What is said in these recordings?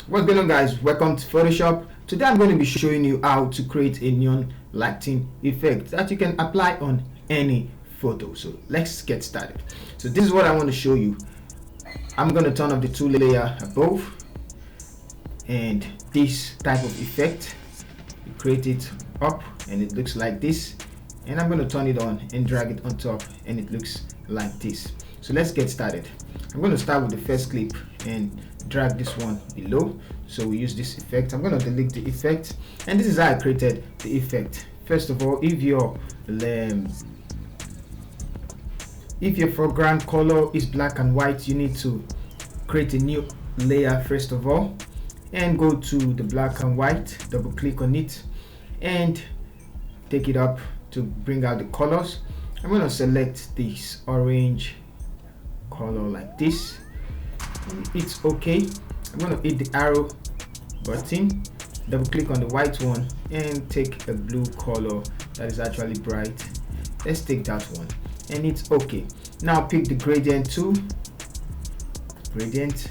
What's going on, guys? Welcome to Photoshop. Today I'm going to be showing you how to create a neon lighting effect that you can apply on any photo. So let's get started. So this is what I want to show you. I'm going to turn off the two layer above, and this type of effect, you create it up and it looks like this, and I'm going to turn it on and drag it on top and it looks like this. So let's get started. I'm going to start with the first clip and drag this one below. So we use this effect. I'm going to delete the effect, and this is how I created the effect. First of all, if your foreground color is black and white, you need to create a new layer first of all, and go to the black and white, double click on it and take it up to bring out the colors. I'm going to select this orange color like this. It's okay. I'm going to hit the arrow button, double click on the white one and take a blue color that is actually bright. Let's take that one and it's okay. Now pick the gradient tool, gradient,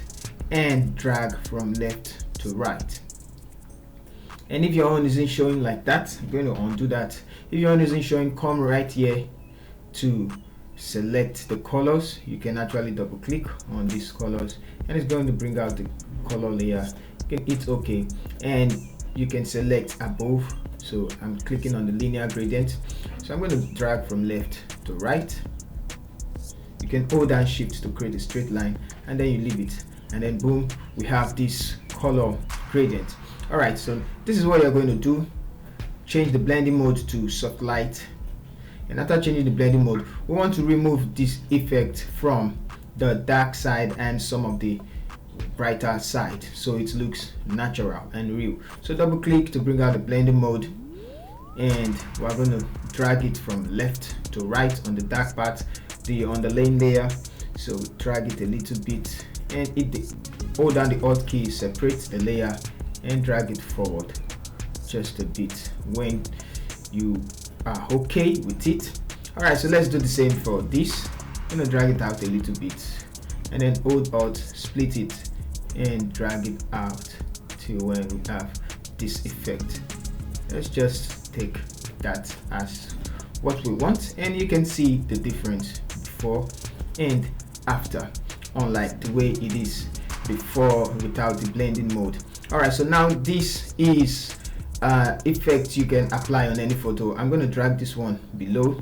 and drag from left to right. And if your own isn't showing like that, I'm going to undo that. If your own isn't showing, come right here to select the colors. You can actually double click on these colors and it's going to bring out the color layer. You can hit OK and you can select above. So I'm clicking on the linear gradient, so I'm going to drag from left to right. You can hold down shift to create a straight line and then you leave it, and then boom, we have this color gradient. Alright, so this is what you're going to do. Change the blending mode to soft light, and after changing the blending mode, we want to remove this effect from the dark side and some of the brighter side so it looks natural and real. So double click to bring out the blending mode, and we're going to drag it from left to right on the dark part, the underlaying layer. So drag it a little bit and hold down the alt key, separate the layer and drag it forward just a bit when you are okay with it. Alright, so let's do the same for this. I'm gonna drag it out a little bit and then hold alt, split it and drag it out till when we have this effect. Let's just take that as what we want, and you can see the difference before and after, unlike the way it is before without the blending mode. Alright, so now this is effect you can apply on any photo. I'm going to drag this one below,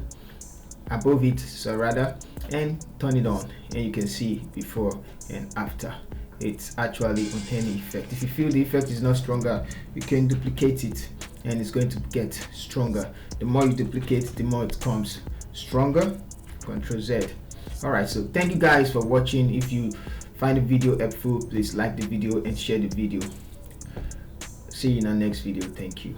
above it, so rather, and turn it on, and you can see before and after. It's actually on any effect. If you feel the effect is not stronger, you can duplicate it and it's going to get stronger. The more you duplicate, the more it comes stronger. Ctrl Z. Alright, so thank you guys for watching. If you find the video helpful, please like the video and share the video. See you in our next video. Thank you.